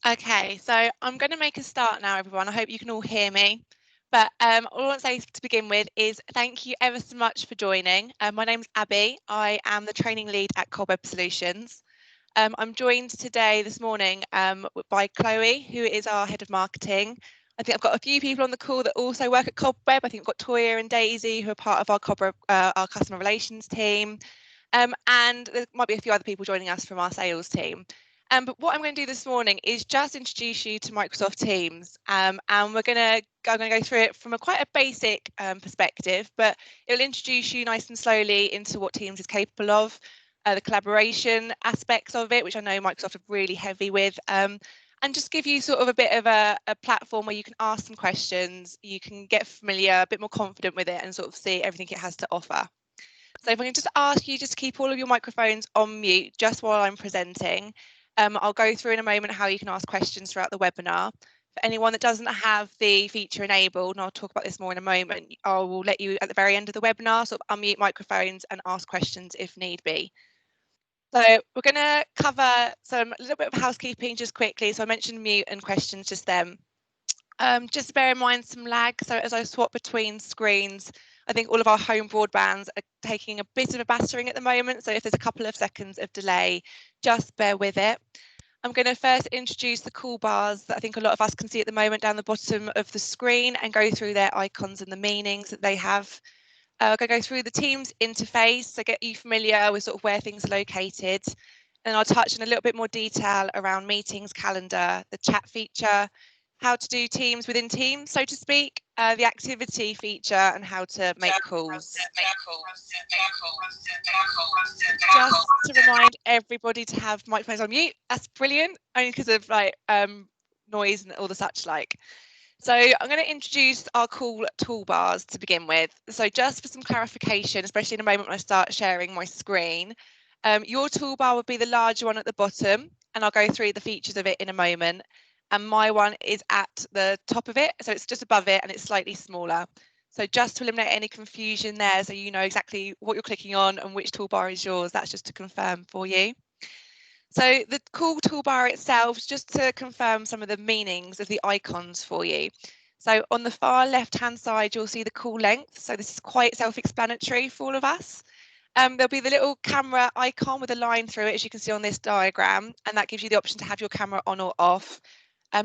Okay, so I'm going to make a start now, everyone. I hope you can all hear me. But all I want to say to begin with is thank you ever so much for joining. My name's Abby. I am the training lead at Cobweb Solutions. I'm joined today, this morning, by Chloe, who is our head of marketing. I think I've got a few people on the call that also work at Cobweb. I think we've got Toya and Daisy, who are part of our Cobweb, our customer relations team. And there might be a few other people joining us from our sales team. But what I'm going to do this morning is just introduce you to Microsoft Teams, and I'm going to go through it from quite a basic perspective, but it'll introduce you nice and slowly into what Teams is capable of, the collaboration aspects of it, which I know Microsoft are really heavy with, and just give you sort of a bit of a platform where you can ask some questions, you can get familiar, a bit more confident with it, and sort of see everything it has to offer. So if I can just ask you just to keep all of your microphones on mute just while I'm presenting. I'll go through in a moment how you can ask questions throughout the webinar. For anyone that doesn't have the feature enabled, and I'll talk about this more in a moment, I will let you at the very end of the webinar sort of unmute microphones and ask questions if need be. So we're going to cover a little bit of housekeeping just quickly. So I mentioned mute and questions just then. Just bear in mind some lag. So as I swap between screens, I think all of our home broadbands are taking a bit of a battering at the moment. So if there's a couple of seconds of delay, just bear with it. I'm going to first introduce the toolbars that I think a lot of us can see at the moment down the bottom of the screen and go through their icons and the meanings that they have. I'm going to go through the Teams interface, so get you familiar with sort of where things are located. And I'll touch on a little bit more detail around meetings, calendar, the chat feature, how to do Teams within Teams, so to speak, the activity feature, and how to make calls. Just to remind everybody to have microphones on mute. That's brilliant, only because of noise and all the such like. So I'm going to introduce our cool toolbars to begin with. So just for some clarification, especially in a moment when I start sharing my screen, your toolbar would be the larger one at the bottom, and I'll go through the features of it in a moment. And my one is at the top of it, so it's just above it and it's slightly smaller. So just to eliminate any confusion there, so you know exactly what you're clicking on and which toolbar is yours, that's just to confirm for you. So the cool toolbar itself, just to confirm some of the meanings of the icons for you. So on the far left-hand side, you'll see the cool length. So this is quite self-explanatory for all of us. There'll be the little camera icon with a line through it, as you can see on this diagram, and that gives you the option to have your camera on or off.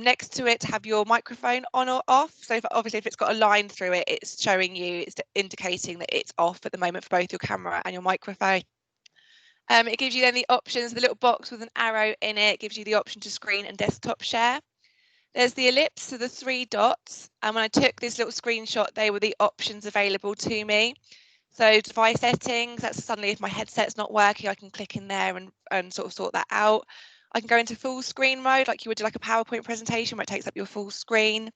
Next to it, have your microphone on or off. So obviously if it's got a line through it, it's showing you, it's indicating that it's off at the moment for both your camera and your microphone. It gives you then the options, the little box with an arrow in it, gives you the option to screen and desktop share. There's the ellipse, so the 3 dots. And when I took this little screenshot, they were the options available to me. So device settings, that's suddenly if my headset's not working, I can click in there and sort of sort that out. I can go into full screen mode, like you would do like a PowerPoint presentation where it takes up your full screen.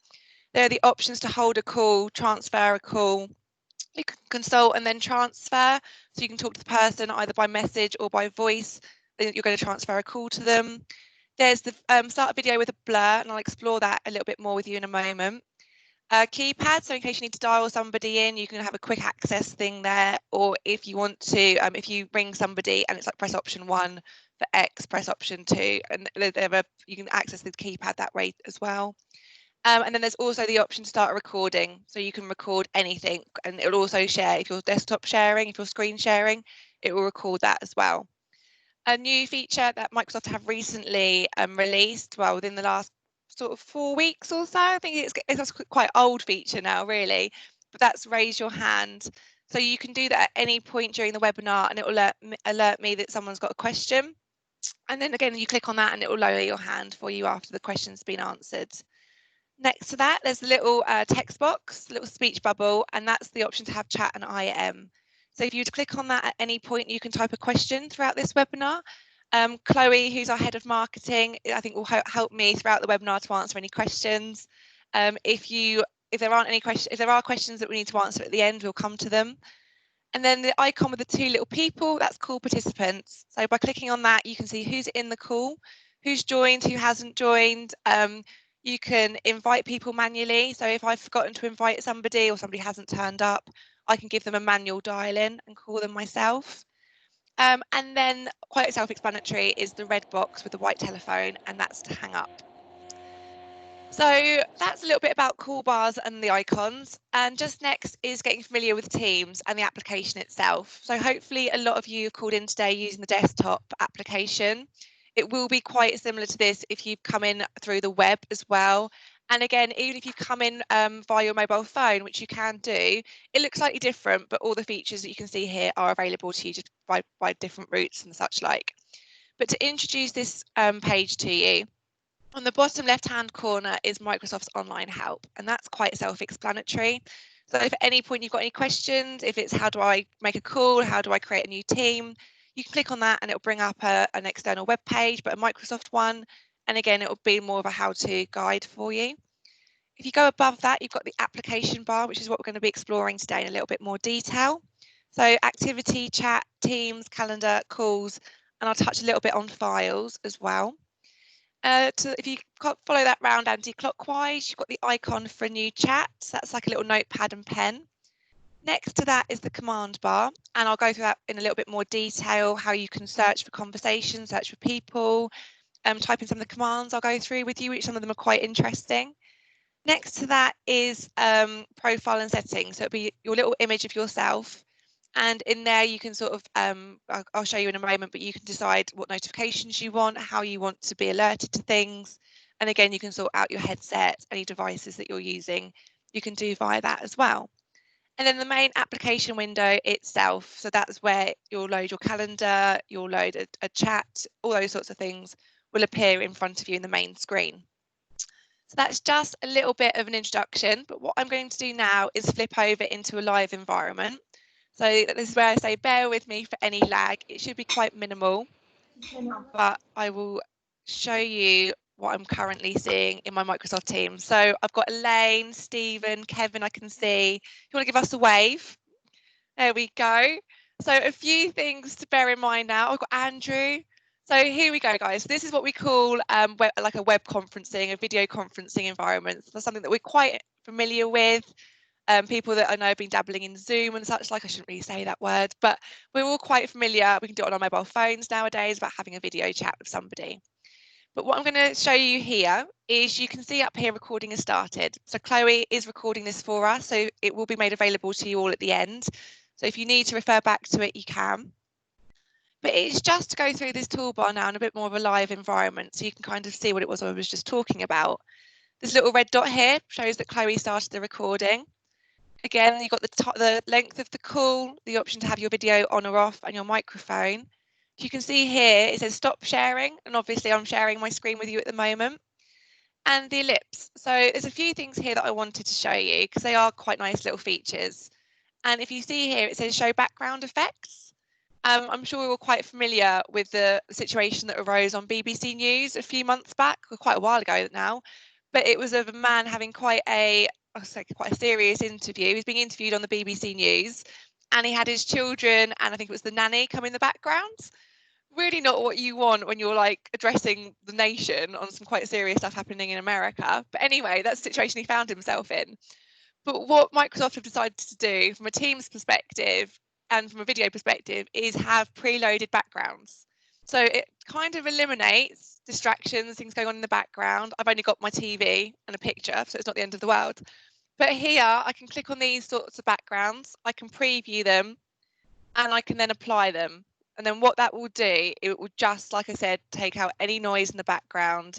There are the options to hold a call, transfer a call. You can consult and then transfer, so you can talk to the person either by message or by voice. Then you're going to transfer a call to them. There's the start a video with a blur, and I'll explore that a little bit more with you in a moment. Keypad, so in case you need to dial somebody in, you can have a quick access thing there, or if you want to, if you ring somebody and it's like press option 1 for X, press option 2, and you can access the keypad that way as well. And then there's also the option to start a recording, so you can record anything, and it will also share if you're desktop sharing, if you're screen sharing, it will record that as well. A new feature that Microsoft have recently released, well, within the last sort of 4 weeks or so. I think it's quite old feature now, really, but that's raise your hand. So you can do that at any point during the webinar, and it will alert me that someone's got a question. And then again, you click on that, and it will lower your hand for you after the question's been answered. Next to that, there's a little text box, little speech bubble, and that's the option to have chat and IM. So if you were to click on that at any point, you can type a question throughout this webinar. Chloe, who's our head of marketing, I think will help me throughout the webinar to answer any questions. If there are questions that we need to answer at the end, we'll come to them. And then the icon with the 2 little people, that's call participants. So by clicking on that, you can see who's in the call, who's joined, who hasn't joined. You can invite people manually. So if I've forgotten to invite somebody or somebody hasn't turned up, I can give them a manual dial in and call them myself. And then quite self-explanatory is the red box with the white telephone, and that's to hang up. So that's a little bit about Toolbars and the icons. And just next is getting familiar with Teams and the application itself. So hopefully a lot of you have called in today using the desktop application. It will be quite similar to this if you've come in through the web as well. And again, even if you've come in via your mobile phone, which you can do, it looks slightly different, but all the features that you can see here are available to you just by different routes and such like. But to introduce this page to you, on the bottom left-hand corner is Microsoft's online help, and that's quite self-explanatory. So if at any point you've got any questions, if it's how do I make a call, how do I create a new team, you can click on that and it'll bring up an external web page, but a Microsoft one. And again, it'll be more of a how-to guide for you. If you go above that, you've got the application bar, which is what we're going to be exploring today in a little bit more detail. So activity, chat, teams, calendar, calls, and I'll touch a little bit on files as well. If you follow that round anti-clockwise, you've got the icon for a new chat. So that's like a little notepad and pen. Next to that is the command bar, and I'll go through that in a little bit more detail, how you can search for conversations, search for people, type in some of the commands I'll go through with you, which some of them are quite interesting. Next to that is profile and settings. So it'll be your little image of yourself. And in there, you can sort of, I'll show you in a moment, but you can decide what notifications you want, how you want to be alerted to things. And again, you can sort out your headset, any devices that you're using, you can do via that as well. And then the main application window itself. So that's where you'll load your calendar, you'll load a chat, all those sorts of things will appear in front of you in the main screen. So that's just a little bit of an introduction, but what I'm going to do now is flip over into a live environment. So this is where I say bear with me for any lag. It should be quite minimal, but I will show you what I'm currently seeing in my Microsoft Teams. So I've got Elaine, Stephen, Kevin, I can see. You want to give us a wave? There we go. So a few things to bear in mind now. I've got Andrew. So here we go, guys. This is what we call like a web conferencing, a video conferencing environment. So that's something that we're quite familiar with. People that I know have been dabbling in Zoom and such like, I shouldn't really say that word, but we're all quite familiar. We can do it on our mobile phones nowadays about having a video chat with somebody. But what I'm going to show you here is you can see up here recording has started. So Chloe is recording this for us, so it will be made available to you all at the end. So if you need to refer back to it, you can. But it's just to go through this toolbar now in a bit more of a live environment, so you can kind of see what it was I was just talking about. This little red dot here shows that Chloe started the recording. Again, you've got the length of the call, the option to have your video on or off, and your microphone. You can see here it says stop sharing, and obviously I'm sharing my screen with you at the moment. And the ellipse. So there's a few things here that I wanted to show you because they are quite nice little features. And if you see here, it says show background effects. I'm sure we're all quite familiar with the situation that arose on BBC News a few months back, or quite a while ago now. But it was of a man having quite a serious interview. He's being interviewed on the BBC News, and he had his children and I think it was the nanny come in the background. Really not what you want when you're like addressing the nation on some quite serious stuff happening in America. But anyway, that's the situation he found himself in. But what Microsoft have decided to do from a Teams perspective and from a video perspective is have preloaded backgrounds. So it kind of eliminates distractions, things going on in the background. I've only got my TV and a picture, so it's not the end of the world. But here I can click on these sorts of backgrounds, I can preview them, and I can then apply them. And then what that will do, it will just, like I said, take out any noise in the background.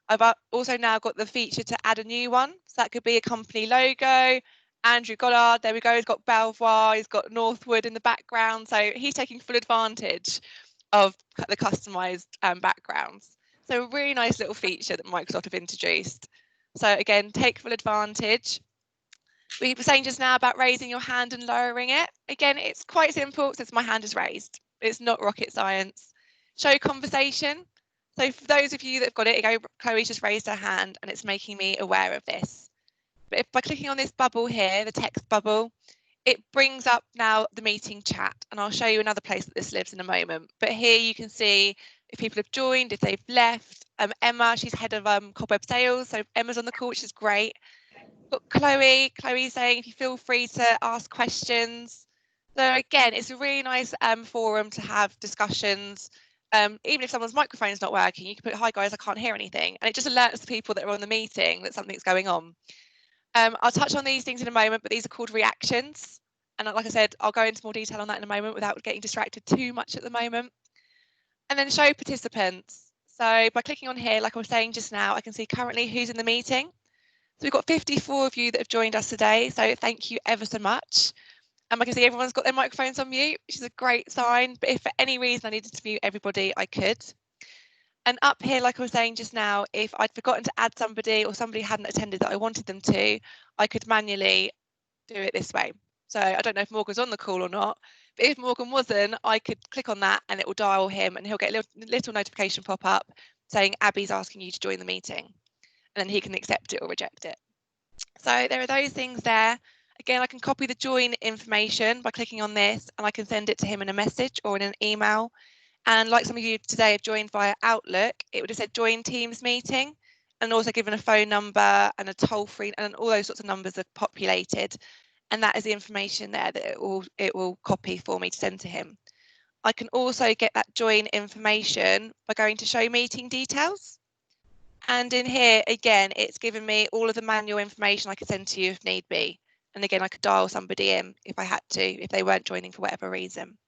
I've also now got the feature to add a new one. So that could be a company logo. Andrew Goddard, there we go, he's got Belvoir, he's got Northwood in the background. So he's taking full advantage of the customized backgrounds. So a really nice little feature that Microsoft have introduced. So again, take full advantage. We were saying just now about raising your hand and lowering it. Again, it's quite simple since my hand is raised. It's not rocket science. Show conversation. So for those of you that have got it, Chloe's just raised her hand and it's making me aware of this. But if by clicking on this bubble here, the text bubble, it brings up now the meeting chat, and I'll show you another place that this lives in a moment. But here you can see if people have joined, if they've left. Emma, she's head of Cobweb Sales, so Emma's on the call, which is great. Got Chloe saying if you feel free to ask questions. So again, it's a really nice forum to have discussions. even if someone's microphone is not working, you can put, "Hi guys, I can't hear anything," and it just alerts the people that are on the meeting that something's going on. I'll touch on these things in a moment, but these are called reactions. And like I said, I'll go into more detail on that in a moment without getting distracted too much at the moment. And then show participants. So by clicking on here, like I was saying just now, I can see currently who's in the meeting. So we've got 54 of you that have joined us today. So thank you ever so much. I can see everyone's got their microphones on mute, which is a great sign. But if for any reason I needed to mute everybody, I could. And up here, like I was saying just now, if I'd forgotten to add somebody or somebody hadn't attended that I wanted them to, I could manually do it this way. So I don't know if Morgan's on the call or not, but if Morgan wasn't, I could click on that and it will dial him and he'll get a little notification pop up saying Abby's asking you to join the meeting. And then he can accept it or reject it. So there are those things there. Again, I can copy the join information by clicking on this and I can send it to him in a message or in an email. And like some of you today have joined via Outlook, it would have said join Teams meeting and also given a phone number and a toll free, and all those sorts of numbers are populated. And that is the information there that it will copy for me to send to him. I can also get that join information by going to show meeting details. And in here, again, it's given me all of the manual information I could send to you if need be. And again, I could dial somebody in if I had to, if they weren't joining for whatever reason.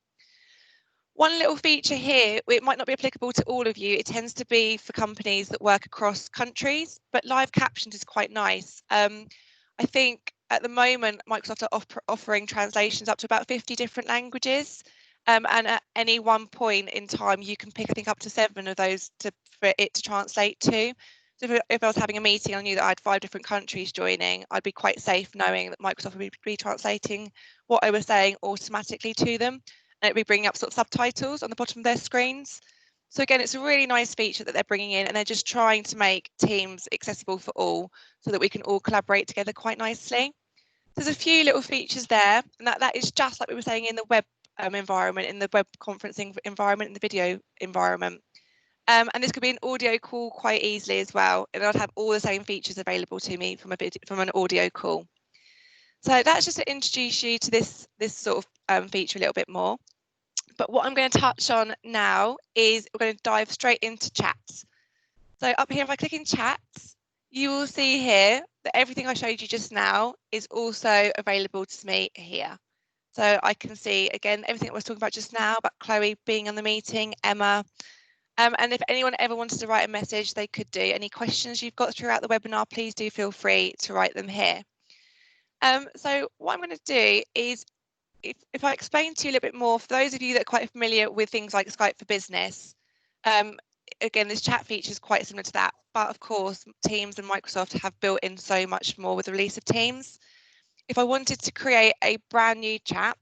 One little feature here, it might not be applicable to all of you. It tends to be for companies that work across countries, but live captions is quite nice. I think at the moment, Microsoft are offering translations up to about 50 different languages. And at any one point in time, you can pick, I think, up to 7 of those for it to translate to. So if I was having a meeting, I knew that I had 5 different countries joining, I'd be quite safe knowing that Microsoft would be translating what I was saying automatically to them. And it'll be bringing up sort of subtitles on the bottom of their screens. So again, it's a really nice feature that they're bringing in, and they're just trying to make Teams accessible for all so that we can all collaborate together quite nicely. There's a few little features there, and that is just like we were saying in the web environment, in the web conferencing environment, in the video environment. And this could be an audio call quite easily as well, and I'd have all the same features available to me from an audio call. So that's just to introduce you to this sort of feature a little bit more. But what I'm going to touch on now is we're going to dive straight into chats. So up here, if I click in chats, you will see here that everything I showed you just now is also available to me here. So I can see, again, everything I was talking about just now, about Chloe being on the meeting, Emma. And if anyone ever wanted to write a message, they could do. Any questions you've got throughout the webinar, please do feel free to write them here. So what I'm going to do is, if I explain to you a little bit more, for those of you that are quite familiar with things like Skype for Business, again, this chat feature is quite similar to that. But of course, Teams and Microsoft have built in so much more with the release of Teams. If I wanted to create a brand new chat,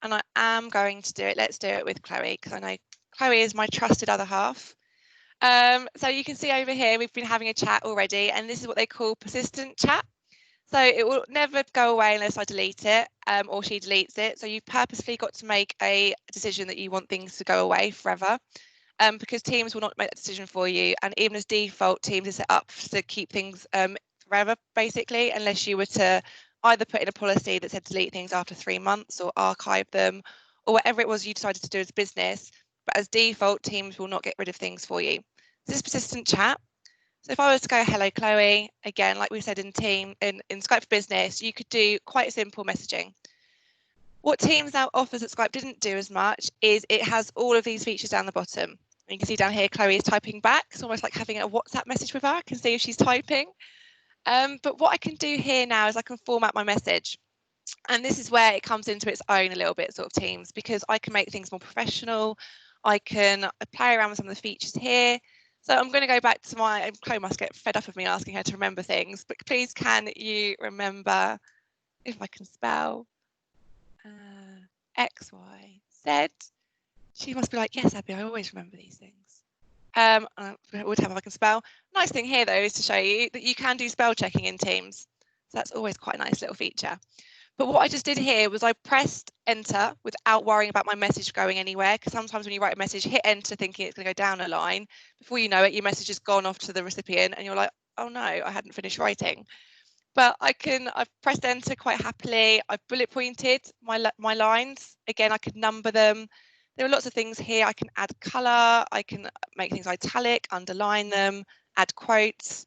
and I am going to do it, let's do it with Chloe, because I know Chloe is my trusted other half. So you can see over here, we've been having a chat already, and this is what they call persistent chat. So it will never go away unless I delete it or she deletes it. So you've purposely got to make a decision that you want things to go away forever, because Teams will not make that decision for you. And even as default, Teams is set up to keep things forever, basically, unless you were to either put in a policy that said delete things after 3 months or archive them or whatever it was you decided to do as a business. But as default, Teams will not get rid of things for you. This is persistent chat. So if I was to go, hello, Chloe, again, like we said in Skype for Business, you could do quite simple messaging. What Teams now offers that Skype didn't do as much is it has all of these features down the bottom. And you can see down here, Chloe is typing back. It's almost like having a WhatsApp message with her. I can see if she's typing. But what I can do here now is I can format my message. And this is where it comes into its own a little bit, sort of Teams, because I can make things more professional. I can play around with some of the features here. So I'm going to go back to Chloe must get fed up of me asking her to remember things, but please can you remember, if I can spell, X, Y, Z? She must be like, yes, Abby, I always remember these things. I would have if I can spell. Nice thing here, though, is to show you that you can do spell checking in Teams. So that's always quite a nice little feature. But what I just did here was I pressed enter without worrying about my message going anywhere, because sometimes when you write a message, hit enter thinking it's going to go down a line. Before you know it, your message has gone off to the recipient and you're like, oh no, I hadn't finished writing. But I've pressed enter quite happily. I've bullet pointed my lines. Again, I could number them. There are lots of things here. I can add colour, I can make things italic, underline them, add quotes,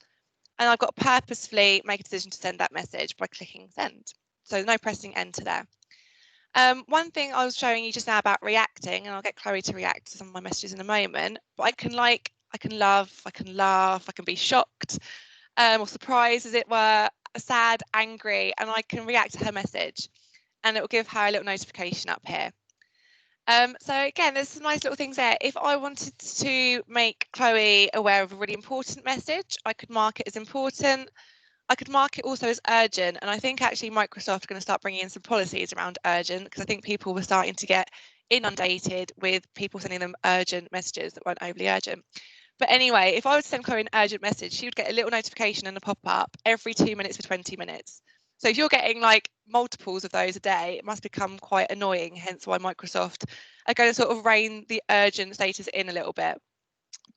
and I've got to purposefully make a decision to send that message by clicking send. So no pressing enter there. One thing I was showing you just now about reacting, and I'll get Chloe to react to some of my messages in a moment, but I can like, I can love, I can laugh, I can be shocked or surprised, as it were, sad, angry, and I can react to her message, and it will give her a little notification up here. So again, there's some nice little things there. If I wanted to make Chloe aware of a really important message, I could mark it as important. I could mark it also as urgent, and I think actually Microsoft are going to start bringing in some policies around urgent, because I think people were starting to get inundated with people sending them urgent messages that weren't overly urgent. But anyway, if I would send Chloe an urgent message, she would get a little notification and a pop-up every 2 minutes for 20 minutes. So if you're getting like multiples of those a day, it must become quite annoying, hence why Microsoft are going to sort of rein the urgent status in a little bit.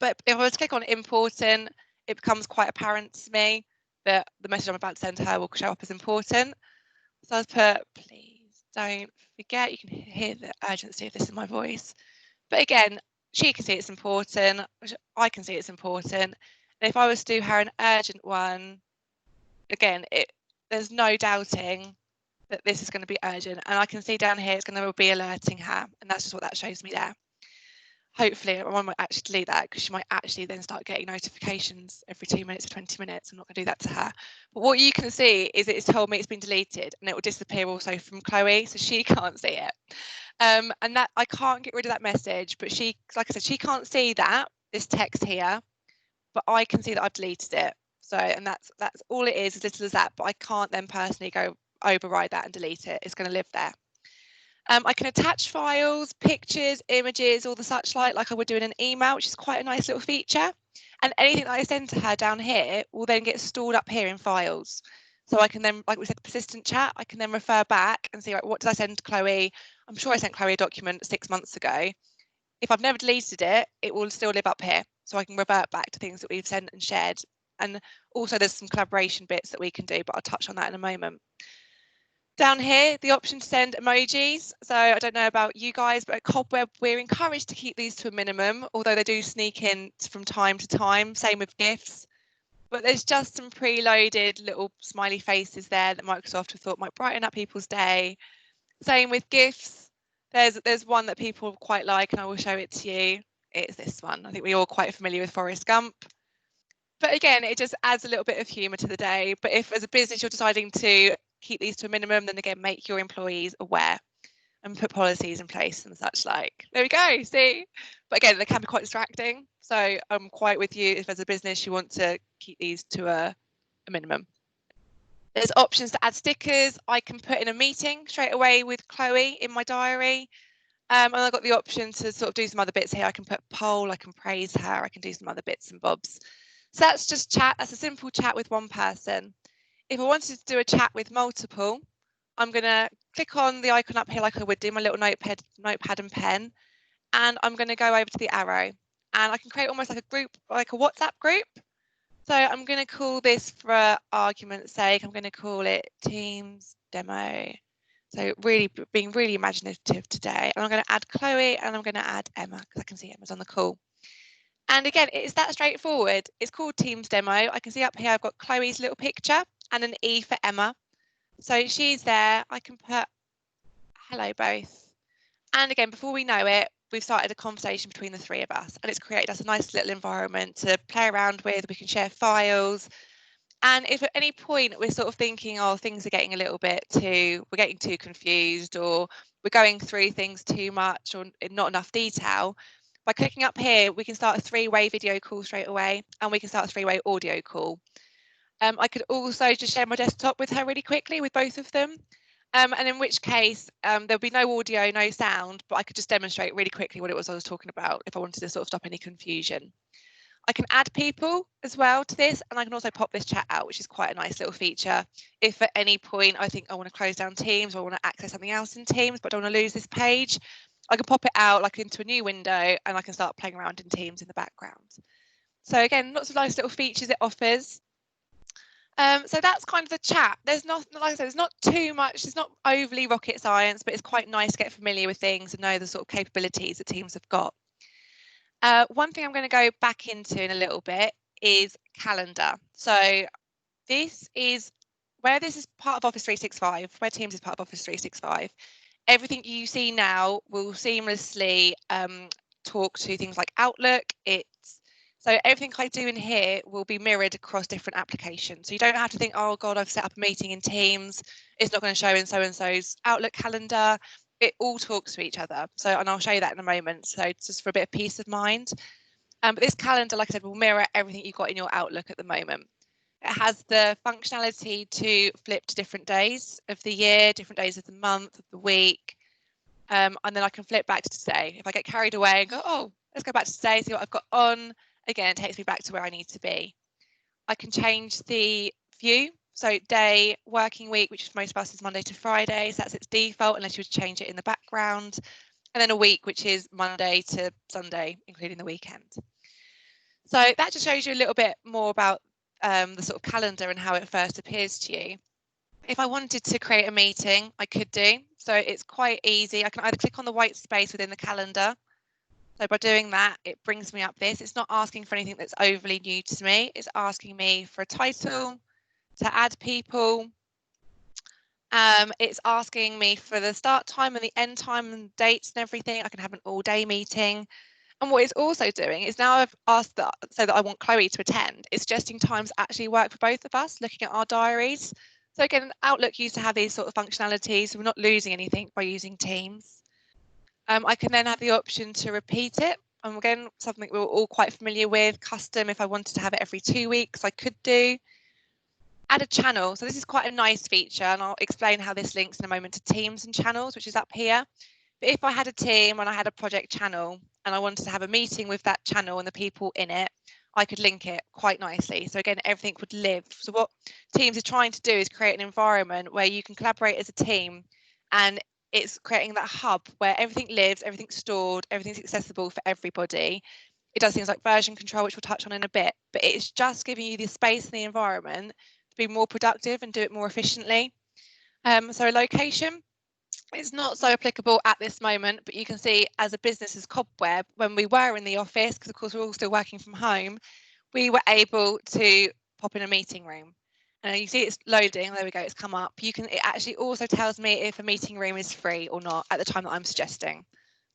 But if I was to click on important, it becomes quite apparent to me that the message I'm about to send to her will show up as important. So I've put, please don't forget. You can hear the urgency of this in my voice. But again, she can see it's important. I can see it's important. And if I was to do her an urgent one, again, there's no doubting that this is going to be urgent. And I can see down here it's going to be alerting her. And that's just what that shows me there. Hopefully, I might actually delete that, because she might actually then start getting notifications every 2 minutes or 20 minutes. I'm not going to do that to her. But what you can see is it's told me it's been deleted, and it will disappear also from Chloe, so she can't see it. And that I can't get rid of that message, but she, like I said, she can't see that, this text here, but I can see that I've deleted it. So, and that's all it is, as little as that, but I can't then personally go override that and delete it. It's going to live there. I can attach files, pictures, images, all the such like I would do in an email, which is quite a nice little feature. And anything that I send to her down here will then get stored up here in files. So I can then, like we said, persistent chat, I can then refer back and see, like, what did I send to Chloe? I'm sure I sent Chloe a document 6 months ago. If I've never deleted it, it will still live up here. So I can revert back to things that we've sent and shared. And also there's some collaboration bits that we can do, but I'll touch on that in a moment. Down here, the option to send emojis. So I don't know about you guys, but at Cobweb, we're encouraged to keep these to a minimum, although they do sneak in from time to time. Same with GIFs. But there's just some preloaded little smiley faces there that Microsoft have thought might brighten up people's day. Same with GIFs. There's one that people quite like, and I will show it to you. It's this one. I think we're all quite familiar with Forrest Gump. But again, it just adds a little bit of humour to the day. But if as a business you're deciding to keep these to a minimum, then again, make your employees aware and put policies in place and such like. There we go, see? But again, they can be quite distracting. So I'm quite with you if as a business you want to keep these to a minimum. There's options to add stickers. I can put in a meeting straight away with Chloe in my diary. And I've got the option to sort of do some other bits here. I can put a poll, I can praise her, I can do some other bits and bobs. So that's just chat. That's a simple chat with one person. If I wanted to do a chat with multiple, I'm going to click on the icon up here like I would do my little notepad and pen, and I'm going to go over to the arrow, and I can create almost like a group, like a WhatsApp group. So I'm going to call this, for argument's sake, I'm going to call it Teams Demo. So really being really imaginative today. And I'm going to add Chloe and I'm going to add Emma, because I can see Emma's on the call. And again, it's that straightforward. It's called Teams Demo. I can see up here I've got Chloe's little picture and an E for Emma. So she's there. I can put hello both. And again, before we know it, we've started a conversation between the three of us, and it's created us a nice little environment to play around with. We can share files. And if at any point we're sort of thinking, oh, things are getting a little bit we're getting too confused, or we're going through things too much or in not enough detail, by clicking up here, we can start a three-way video call straight away, and we can start a three-way audio call. I could also just share my desktop with her really quickly with both of them. And in which case there'll be no audio, no sound, but I could just demonstrate really quickly what it was I was talking about if I wanted to sort of stop any confusion. I can add people as well to this, and I can also pop this chat out, which is quite a nice little feature. If at any point I think I want to close down Teams, or I want to access something else in Teams, but I don't want to lose this page, I can pop it out like into a new window, and I can start playing around in Teams in the background. So again, lots of nice little features it offers. So that's kind of the chat. There's not, like I said, there's not too much, it's not overly rocket science, but it's quite nice to get familiar with things and know the sort of capabilities that teams have got. One thing I'm going to go back into in a little bit is calendar. So this is where this is part of Office 365, where Teams is part of Office 365. Everything you see now will seamlessly talk to things like Outlook. So everything I do in here will be mirrored across different applications. So you don't have to think, oh God, I've set up a meeting in Teams. It's not going to show in so-and-so's Outlook calendar. It all talks to each other. So, and I'll show you that in a moment. So just for a bit of peace of mind. But this calendar, like I said, will mirror everything you've got in your Outlook at the moment. It has the functionality to flip to different days of the year, different days of the month, of the week. And then I can flip back to today. If I get carried away and go, oh, let's go back to today, see what I've got on. Again, it takes me back to where I need to be. I can change the view. So day, working week, which for most of us is Monday to Friday. So that's its default, unless you would change it in the background. And then a week, which is Monday to Sunday, including the weekend. So that just shows you a little bit more about the sort of calendar and how it first appears to you. If I wanted to create a meeting, I could do. So it's quite easy. I can either click on the white space within the calendar. So by doing that, it brings me up this. It's not asking for anything that's overly new to me. It's asking me for a title, to add people. It's asking me for the start time and the end time and dates and everything. I can have an all-day meeting. And what it's also doing is now I've asked that so that I want Chloe to attend. It's suggesting times actually work for both of us, looking at our diaries. So again, Outlook used to have these sort of functionalities, so we're not losing anything by using Teams. I can then have the option to repeat it. And again, something we're all quite familiar with, custom. If I wanted to have it every 2 weeks, I could do. Add a channel. So this is quite a nice feature, and I'll explain how this links in a moment to Teams and channels, which is up here. But if I had a team and I had a project channel and I wanted to have a meeting with that channel and the people in it, I could link it quite nicely. So again, everything would live. So what Teams is trying to do is create an environment where you can collaborate as a team, and it's creating that hub where everything lives, everything's stored, everything's accessible for everybody. It does things like version control, which we'll touch on in a bit, but it's just giving you the space and the environment to be more productive and do it more efficiently. So location, it's not so applicable at this moment, but you can see as a business as Cobweb, when we were in the office, because of course we're all still working from home, we were able to pop in a meeting room. And you see it's loading, there we go, it's come up. It actually also tells me if a meeting room is free or not at the time that I'm suggesting.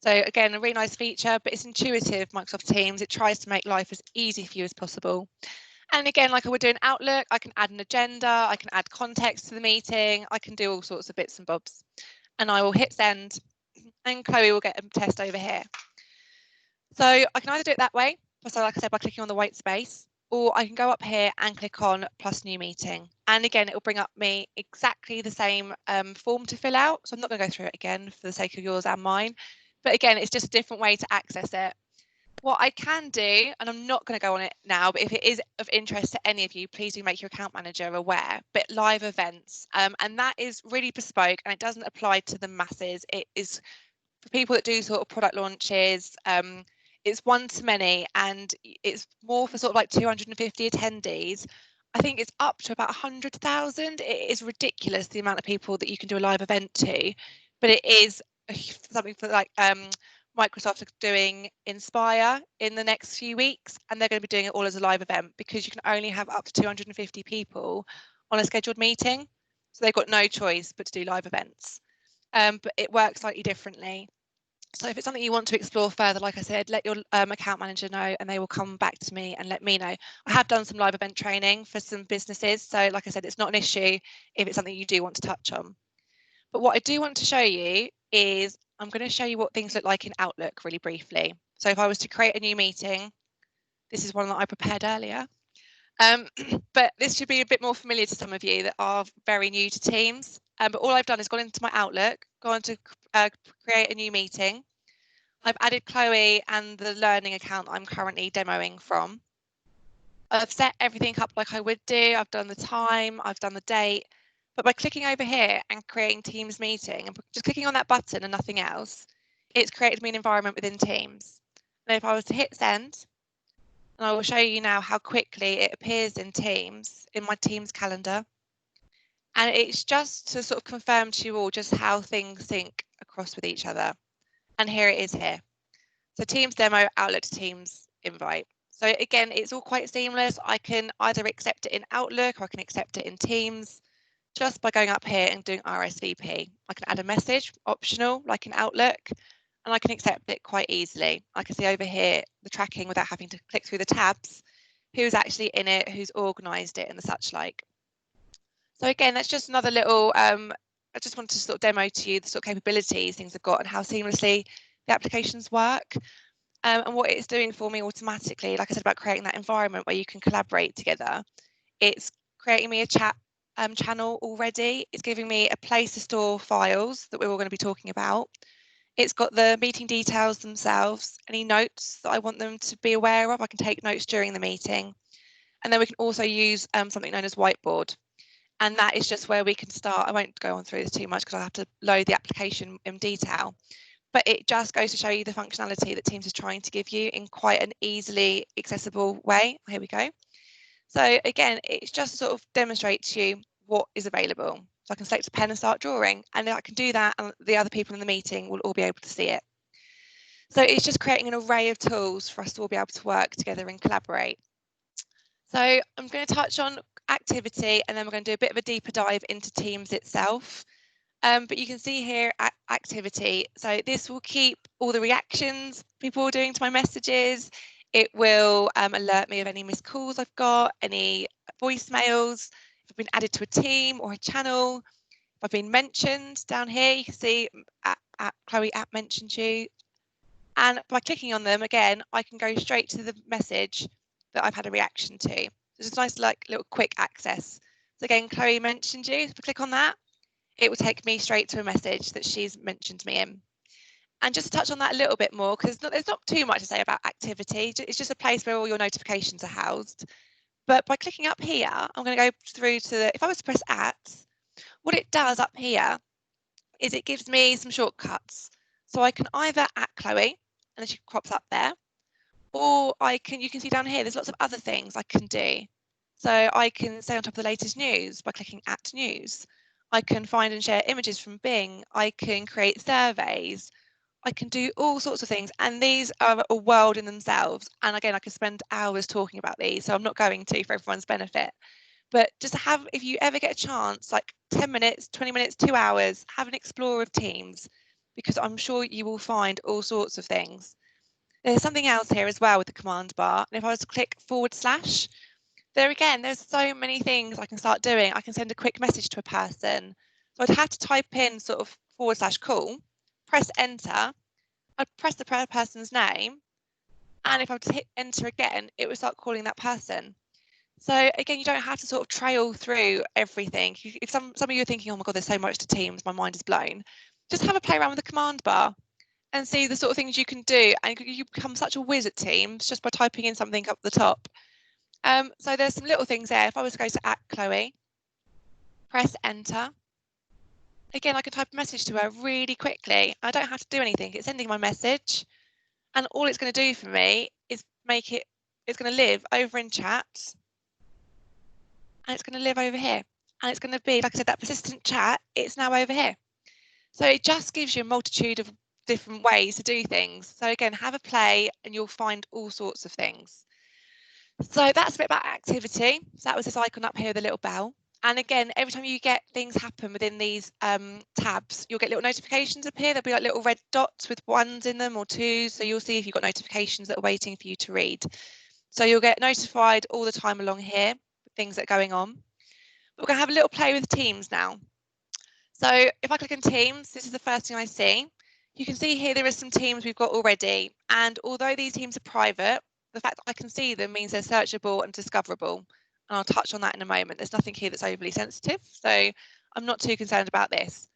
So again, a really nice feature, but it's intuitive, Microsoft Teams. It tries to make life as easy for you as possible. And again, like I would do in Outlook, I can add an agenda, I can add context to the meeting, I can do all sorts of bits and bobs. And I will hit send, and Chloe will get a test over here. So I can either do it that way, so like I said, by clicking on the white space, or I can go up here and click on plus new meeting. And again, it will bring up me exactly the same form to fill out. So I'm not going to go through it again for the sake of yours and mine. But again, it's just a different way to access it. What I can do, and I'm not going to go on it now, but if it is of interest to any of you, please do make your account manager aware, but live events. And that is really bespoke, and it doesn't apply to the masses. It is for people that do sort of product launches. It's one to many, and it's more for sort of like 250 attendees. I think it's up to about 100,000. It is ridiculous the amount of people that you can do a live event to, but it is something for like Microsoft are doing Inspire in the next few weeks, and they're going to be doing it all as a live event because you can only have up to 250 people on a scheduled meeting. So they've got no choice but to do live events. But it works slightly differently. So if it's something you want to explore further, like I said, let your account manager know and they will come back to me and let me know. I have done some live event training for some businesses. So like I said, it's not an issue if it's something you do want to touch on. But what I do want to show you is I'm going to show you what things look like in Outlook really briefly. So if I was to create a new meeting, this is one that I prepared earlier. But this should be a bit more familiar to some of you that are very new to Teams. But all I've done is gone into my Outlook, gone to create a new meeting. I've added Chloe and the learning account I'm currently demoing from. I've set everything up like I would do. I've done the time, I've done the date. But by clicking over here and creating Teams meeting and just clicking on that button and nothing else, it's created me an environment within Teams. And if I was to hit send, And I will show you now how quickly it appears in Teams, in my Teams calendar. And it's just to sort of confirm to you all just how things sync across with each other. And here it is here. So Teams demo, Outlook to Teams invite. So again, it's all quite seamless. I can either accept it in Outlook or I can accept it in Teams just by going up here and doing RSVP. I can add a message, optional, like in Outlook, and I can accept it quite easily. I can see over here the tracking without having to click through the tabs, who's actually in it, who's organised it and the such like. So again, that's just another little, I just wanted to sort of demo to you the sort of capabilities things have got and how seamlessly the applications work. And what it's doing for me automatically, like I said about creating that environment where you can collaborate together, it's creating me a chat channel already. It's giving me a place to store files that we're all going to be talking about. It's got the meeting details themselves, any notes that I want them to be aware of. I can take notes during the meeting. And then we can also use something known as whiteboard. And that is just where we can start. I won't go on through this too much because I have to load the application in detail. But it just goes to show you the functionality that Teams is trying to give you in quite an easily accessible way. Here we go. So again, it's just to sort of demonstrate to you what is available. So I can select a pen and start drawing, and I can do that and the other people in the meeting will all be able to see it. So it's just creating an array of tools for us to all be able to work together and collaborate. So I'm going to touch on activity and then we're going to do a bit of a deeper dive into Teams itself. But you can see here activity. So this will keep all the reactions people are doing to my messages. It will alert me of any missed calls I've got, any voicemails, if I've been added to a team or a channel, if I've been mentioned down here. You can see Chloe mentioned you. And by clicking on them again, I can go straight to the message that I've had a reaction to. So it's a nice little quick access. So again, Chloe mentioned you. If I click on that, it will take me straight to a message that she's mentioned me in. And just to touch on that a little bit more, because there's not too much to say about activity. It's just a place where all your notifications are housed. But by clicking up here, I'm going to go through to if I was to press at, what it does up here is it gives me some shortcuts. So I can either at Chloe, and then she crops up there, or you can see down here, there's lots of other things I can do. So I can stay on top of the latest news by clicking at news. I can find and share images from Bing. I can create surveys. I can do all sorts of things. And these are a world in themselves. And again, I could spend hours talking about these. So I'm not going to for everyone's benefit. But just have, if you ever get a chance, like 10 minutes, 20 minutes, 2 hours, have an explore of Teams, because I'm sure you will find all sorts of things. There's something else here as well with the command bar. And if I was to click /, there again, there's so many things I can start doing. I can send a quick message to a person. So I'd have to type in sort of /call, press enter, I'd press the person's name, and if I were to hit enter again, it would start calling that person. So again, you don't have to sort of trail through everything. If some of you are thinking, oh my God, there's so much to Teams, my mind is blown, just have a play around with the command bar and see the sort of things you can do. And you become such a whiz at Teams just by typing in something up the top. So there's some little things there. If I was to go to @Chloe, press enter. Again, I can type a message to her really quickly. I don't have to do anything. It's sending my message. And all it's going to do for me is it's going to live over in chat. And it's going to live over here. And it's going to be, like I said, that persistent chat, it's now over here. So it just gives you a multitude of different ways to do things. So again, have a play and you'll find all sorts of things. So that's a bit about activity. So that was this icon up here with a little bell. And again, every time you get things happen within these tabs, you'll get little notifications appear. There'll be like little red dots with ones in them or twos. So you'll see if you've got notifications that are waiting for you to read. So you'll get notified all the time along here with things that are going on. But we're going to have a little play with Teams now. So if I click on Teams, this is the first thing I see. You can see here there are some teams we've got already. And although these teams are private, the fact that I can see them means they're searchable and discoverable. And I'll touch on that in a moment. There's nothing here that's overly sensitive, so I'm not too concerned about this.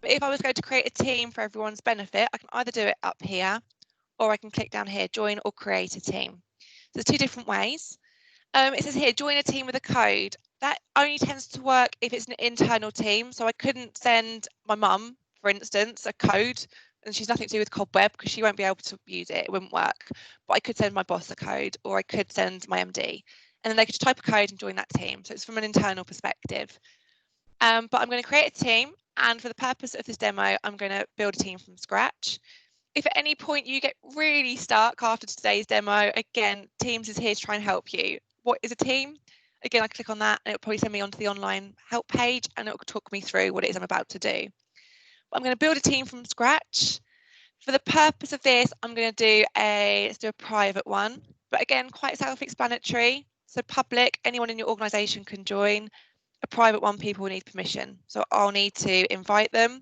But if I was going to create a team for everyone's benefit, I can either do it up here, or I can click down here, join or create a team. So there's two different ways. It says here, join a team with a code. That only tends to work if it's an internal team. So I couldn't send my mum, for instance, a code and she's nothing to do with Cobweb because she won't be able to use it. It wouldn't work. But I could send my boss a code, or I could send my MD, and then they could just type a code and join that team. So it's from an internal perspective. But I'm going to create a team, and for the purpose of this demo, I'm going to build a team from scratch. If at any point you get really stuck after today's demo, again, Teams is here to try and help you. What is a team? Again, I click on that and it'll probably send me onto the online help page and it'll talk me through what it is I'm about to do. But I'm going to build a team from scratch. For the purpose of this, I'm going to do let's do a private one, but again, quite self-explanatory. So public, anyone in your organisation can join. A private one, people will need permission. So I'll need to invite them,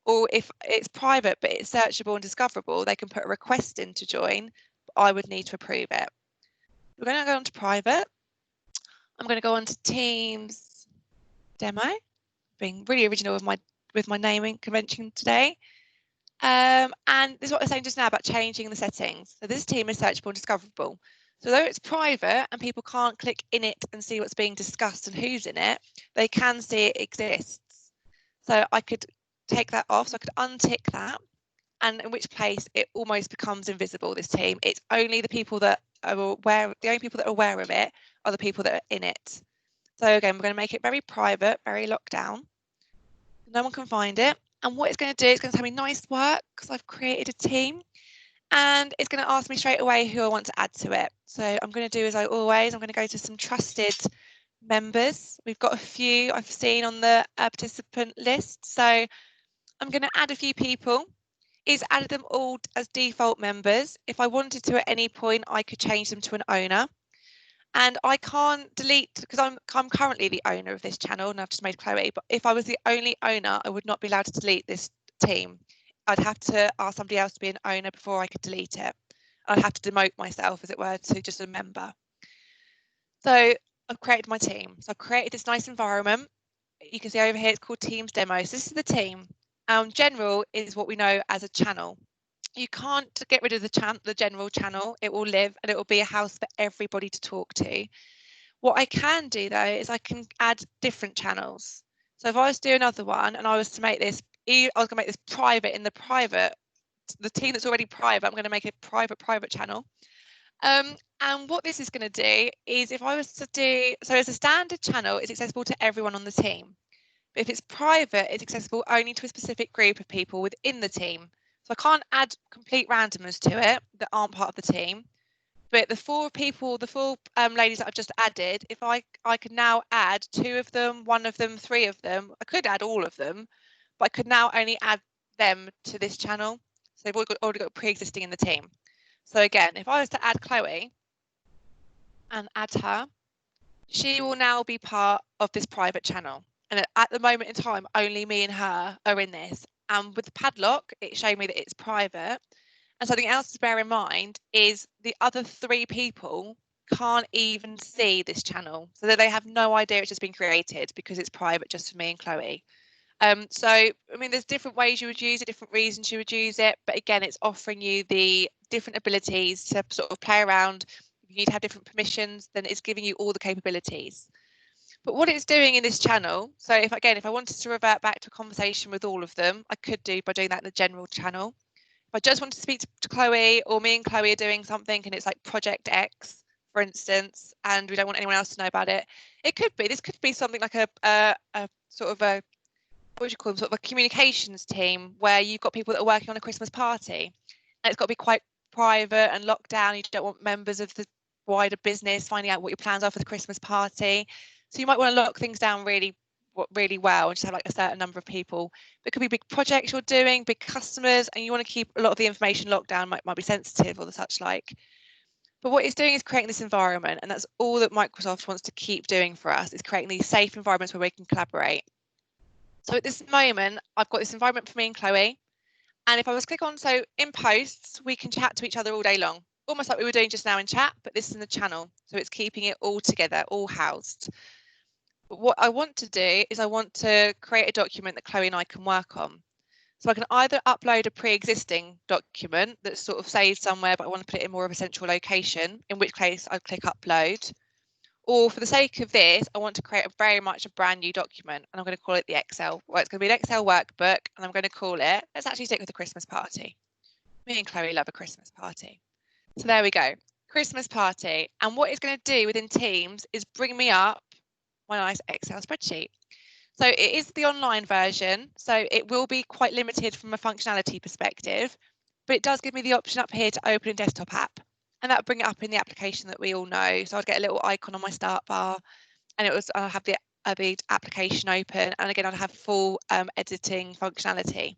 or if it's private but it's searchable and discoverable, they can put a request in to join, but I would need to approve it. We're going to go on to private. I'm going to go on to Teams demo, being really original with my naming convention today. And this is what I was saying just now about changing the settings. So this team is searchable and discoverable. So though it's private and people can't click in it and see what's being discussed and who's in it, they can see it exists. So I could take that off, so I could untick that, and in which case it almost becomes invisible, this team. It's only the people that are aware, the only people that are aware of it are the people that are in it. So again, we're going to make it very private, very locked down. No one can find it. And what it's going to do, it's going to tell me nice work because I've created a team. And it's going to ask me straight away who I want to add to it. So I'm going to do as I always, I'm going to go to some trusted members. We've got a few I've seen on the participant list. So I'm going to add a few people. It's added them all as default members. If I wanted to at any point, I could change them to an owner. And I can't delete, because I'm currently the owner of this channel and I've just made Chloe, but if I was the only owner, I would not be allowed to delete this team. I'd have to ask somebody else to be an owner before I could delete it. I'd have to demote myself, as it were, to just a member. So I've created my team. So I've created this nice environment. You can see over here, it's called Teams Demo. So this is the team. General is what we know as a channel. You can't get rid of the general channel. It will live and it will be a house for everybody to talk to. What I can do though is I can add different channels. So if I was to do another one and I was to make this, I was going to make this private in the private, the team that's already private, I'm going to make it private channel. And what this is going to do is if I was to do, so as a standard channel, it's accessible to everyone on the team. But if it's private, it's accessible only to a specific group of people within the team. So I can't add complete randomers to it that aren't part of the team. But the four ladies that I've just added, if I could now add 2 of them, 1 of them, 3 of them, I could add all of them, but I could now only add them to this channel. So they've already got pre-existing in the team. So again, if I was to add Chloe and add her, she will now be part of this private channel. And at the moment in time, only me and her are in this. And with the padlock, it showed me that it's private. And something else to bear in mind is the other 3 people can't even see this channel. So that they have no idea it's just been created because it's private just for me and Chloe. So, I mean, there's different ways you would use it, different reasons you would use it. But again, it's offering you the different abilities to sort of play around. If you need to have different permissions, then it's giving you all the capabilities. But what it's doing in this channel, so if I wanted to revert back to a conversation with all of them, I could do by doing that in the general channel. If I just want to speak to Chloe, or me and Chloe are doing something and it's like Project X, for instance, and we don't want anyone else to know about it, this could be something like a sort of a, what would you call them, sort of a communications team where you've got people that are working on a Christmas party. And it's got to be quite private and locked down. You don't want members of the wider business finding out what your plans are for the Christmas party. So you might want to lock things down really well and just have like a certain number of people. It could be big projects you're doing, big customers, and you want to keep a lot of the information locked down, might be sensitive or the such like. But what it's doing is creating this environment, and that's all that Microsoft wants to keep doing for us, is creating these safe environments where we can collaborate. So at this moment, I've got this environment for me and Chloe. And if I was to click on, so in posts, we can chat to each other all day long, almost like we were doing just now in chat, but this is in the channel. So it's keeping it all together, all housed. But what I want to do is I want to create a document that Chloe and I can work on. So I can either upload a pre-existing document that's sort of saved somewhere, but I want to put it in more of a central location, in which case I'd click upload. Or for the sake of this, I want to create very much a brand new document, and I'm going to call it the Excel. Well, it's going to be an Excel workbook, and I'm going to call it, let's actually stick with the Christmas party. Me and Chloe love a Christmas party. So there we go, Christmas party. And what it's going to do within Teams is bring me up my nice Excel spreadsheet. So it is the online version, so it will be quite limited from a functionality perspective, but it does give me the option up here to open a desktop app, and that'll bring it up in the application that we all know. So I'd get a little icon on my start bar, and I'll have the application open, and again I'll have full editing functionality.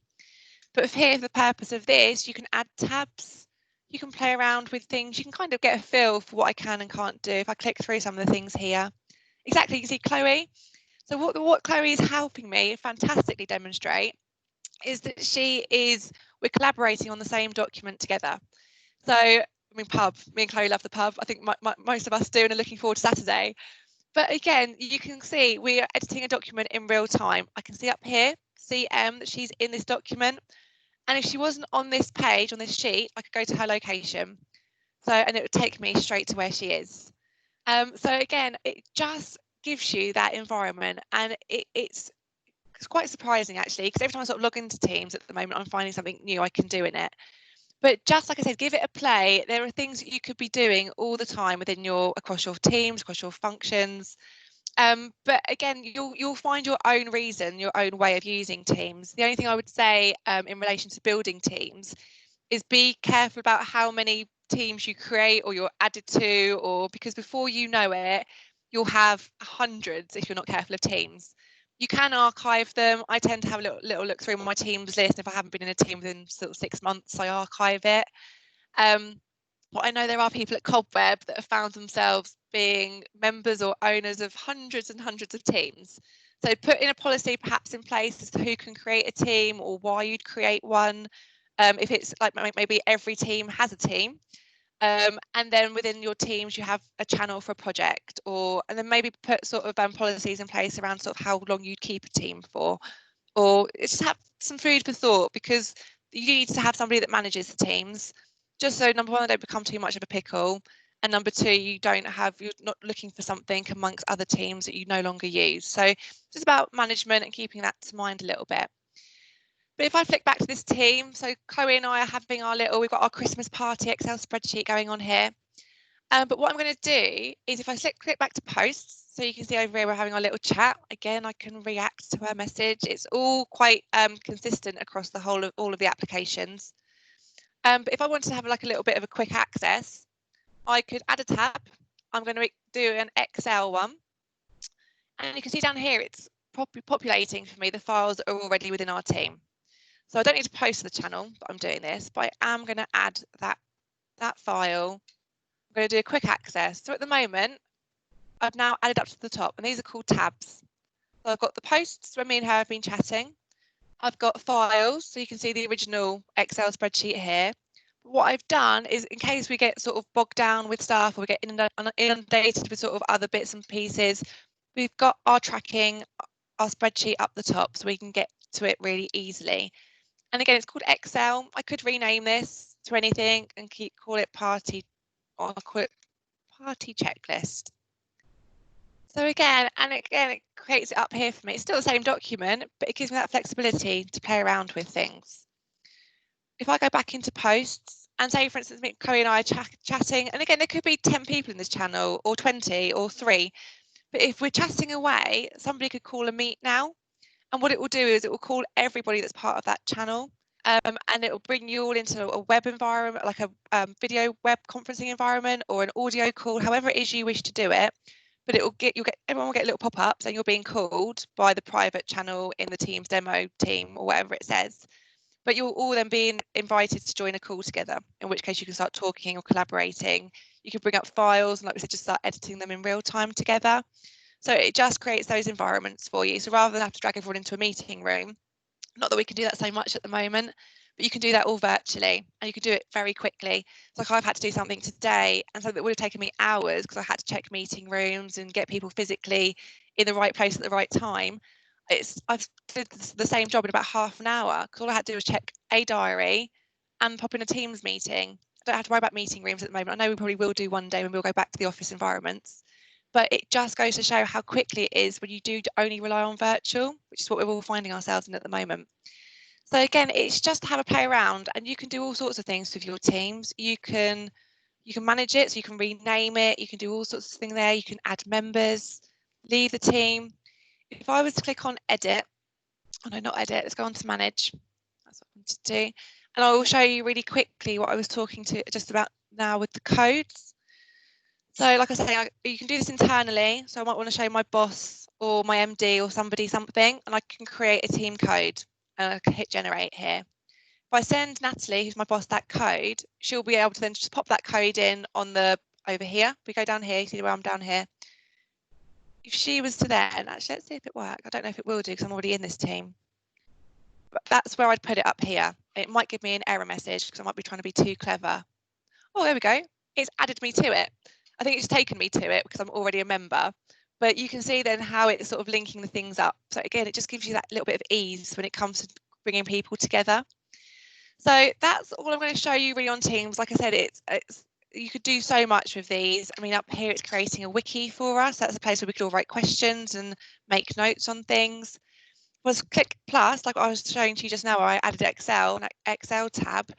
But here, for the purpose of this, you can add tabs, you can play around with things, you can kind of get a feel for what I can and can't do. If I click through some of the things here, exactly, you can see Chloe. So what Chloe is helping me fantastically demonstrate is that we're collaborating on the same document together. So, I mean, me and Chloe love the pub. I think most of us do, and are looking forward to Saturday. But again, you can see we are editing a document in real time. I can see up here, CM, that she's in this document. And if she wasn't on this page, on this sheet, I could go to her location. And it would take me straight to where she is. So again, it just gives you that environment, and it's quite surprising actually, because every time I sort of log into Teams at the moment, I'm finding something new I can do in it. But just like I said, give it a play. There are things that you could be doing all the time within across your teams, across your functions. But again, you'll find your own reason, your own way of using Teams. The only thing I would say in relation to building teams is be careful about how many teams you create or you're added to, or because before you know it, you'll have hundreds if you're not careful of teams. You can archive them. I tend to have a little look through my teams list. If I haven't been in a team within sort of 6 months, I archive it. But I know there are people at Cobweb that have found themselves being members or owners of hundreds and hundreds of teams. So put in a policy perhaps in place as to who can create a team or why you'd create one. If it's like maybe every team has a team, and then within your teams you have a channel for a project, and then maybe put sort of policies in place around sort of how long you'd keep a team for, or just have some food for thought, because you need to have somebody that manages the teams, just so number one, they don't become too much of a pickle, and number two, you're not looking for something amongst other teams that you no longer use. So just about management and keeping that to mind a little bit. But if I flick back to this team, so Chloe and I are having we've got our Christmas party Excel spreadsheet going on here. But what I'm going to do is if I click back to posts, so you can see over here we're having our little chat. Again, I can react to her message. It's all quite consistent across the whole of all of the applications. But if I wanted to have like a little bit of a quick access, I could add a tab. I'm going to do an Excel one. And you can see down here, it's populating for me the files that are already within our team. So I don't need to post to the channel, but I'm doing this, but I am going to add that file. I'm going to do a quick access. So at the moment, I've now added up to the top, and these are called tabs. So I've got the posts where me and her have been chatting. I've got files, so you can see the original Excel spreadsheet here. But what I've done is, in case we get sort of bogged down with stuff or we get inundated with sort of other bits and pieces, we've got our tracking, our spreadsheet up the top, so we can get to it really easily. And again, it's called Excel. I could rename this to anything and call it party, or I'll call it party checklist. So again, it creates it up here for me. It's still the same document, but it gives me that flexibility to play around with things. If I go back into posts and say, for instance, Chloe and I are chatting, and again, there could be 10 people in this channel or 20 or 3. But if we're chatting away, somebody could call a meet now. And what it will do is it will call everybody that's part of that channel, and it will bring you all into a web environment, like a video web conferencing environment or an audio call, however it is you wish to do it. But everyone will get little pop-ups and you're being called by the private channel in the Teams demo team or whatever it says. But you'll all then be invited to join a call together, in which case you can start talking or collaborating. You can bring up files and, like we said, just start editing them in real time together. So it just creates those environments for you. So rather than have to drag everyone into a meeting room, not that we can do that so much at the moment, but you can do that all virtually and you can do it very quickly. So like I've had to do something today and something that would have taken me hours because I had to check meeting rooms and get people physically in the right place at the right time. I've did the same job in about half an hour because all I had to do was check a diary and pop in a Teams meeting. I don't have to worry about meeting rooms at the moment. I know we probably will do one day when we'll go back to the office environments. but it just goes to show how quickly it is when you do only rely on virtual, which is what we're all finding ourselves in at the moment. So again, it's just to have a play around, and you can do all sorts of things with your teams. You can manage it, so you can rename it, you can do all sorts of things there, you can add members, leave the team. If I was to click on edit, oh no, not edit, let's go on to manage. That's what I want to do. And I will show you really quickly what I was talking to just about now with the codes. So like I say, you can do this internally. So I might want to show my boss or my MD or somebody something, and I can create a team code, and I can hit generate here. If I send Natalie, who's my boss, that code, she'll be able to then just pop that code in on the over here. We go down here, you see where I'm down here. If she was to then, actually, let's see if it works. I don't know if it will do because I'm already in this team. But that's where I'd put it up here. It might give me an error message because I might be trying to be too clever. Oh, there we go. It's added me to it. I think it's taken me to it because I'm already a member. But you can see then how it's sort of linking the things up. So again, it just gives you that little bit of ease when it comes to bringing people together. So that's all I'm going to show you really on Teams. Like I said, it's you could do so much with these. I mean, up here it's creating a wiki for us. That's a place where we could all write questions and make notes on things. Was click plus, like I was showing to you just now, where I added Excel, an Excel tab.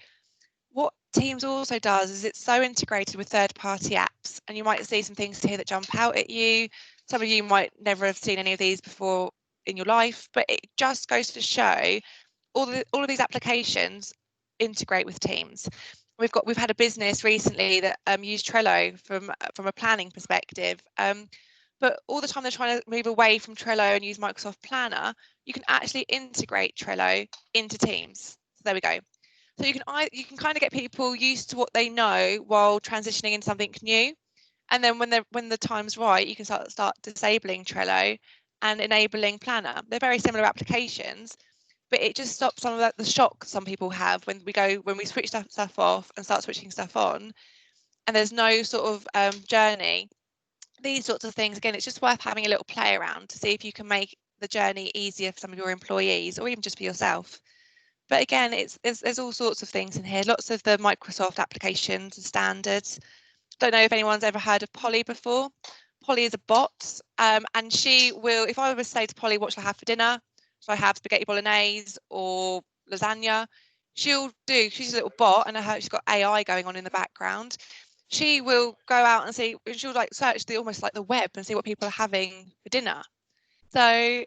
What Teams also does is it's so integrated with third-party apps, and you might see some things here that jump out at you. Some of you might never have seen any of these before in your life, but it just goes to show all of these applications integrate with Teams. We've had a business recently that used Trello from a planning perspective, but all the time they're trying to move away from Trello and use Microsoft Planner. You can actually integrate Trello into Teams. So there we go. So you can kind of get people used to what they know while transitioning into something new, and then when the time's right, you can start disabling Trello and enabling Planner. They're very similar applications, but it just stops some of the shock some people have when we switch stuff off and start switching stuff on, and there's no sort of journey. These sorts of things, again, it's just worth having a little play around to see if you can make the journey easier for some of your employees or even just for yourself. But again, there's all sorts of things in here. Lots of the Microsoft applications and standards. Don't know if anyone's ever heard of Polly before. Polly is a bot, and she will, if I was to say to Polly, what shall I have for dinner? Shall I have spaghetti bolognese or lasagna? She's a little bot, and she's got AI going on in the background. She will go out and see, she'll like search almost like the web and see what people are having for dinner. So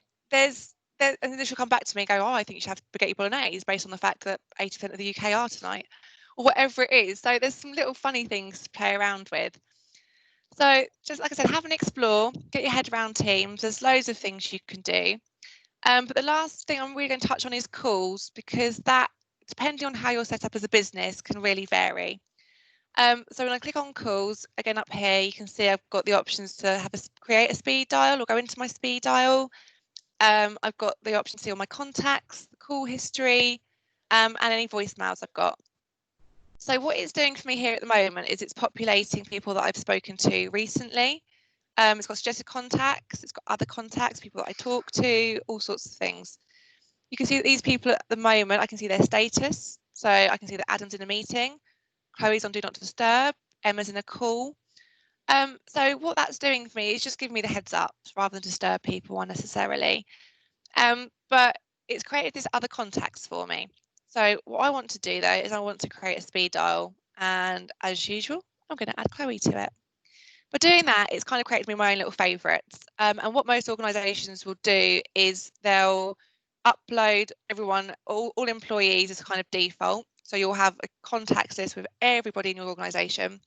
and then she'll come back to me and go, oh, I think you should have spaghetti bolognese based on the fact that 80% of the UK are tonight, or whatever it is. So there's some little funny things to play around with. So just like I said, have an explore, get your head around Teams. There's loads of things you can do. But the last thing I'm really going to touch on is calls, because that, depending on how you're set up as a business, can really vary. So when I click on calls, again up here, you can see I've got the options to create a speed dial or go into my speed dial. I've got the option to see all my contacts, the call history, and any voicemails I've got. So what it's doing for me here at the moment is it's populating people that I've spoken to recently. It's got suggested contacts, it's got other contacts, people that I talk to, all sorts of things. You can see that these people at the moment, I can see their status. So I can see that Adam's in a meeting, Chloe's on Do Not Disturb, Emma's in a call. So what that's doing for me is just giving me the heads up rather than disturb people unnecessarily. But it's created this other contacts for me. So what I want to do though is I want to create a speed dial, and as usual, I'm going to add Chloe to it. By doing that, it's kind of created me my own little favourites. And what most organisations will do is they'll upload everyone, all employees as kind of default. So you'll have a contacts list with everybody in your organisation.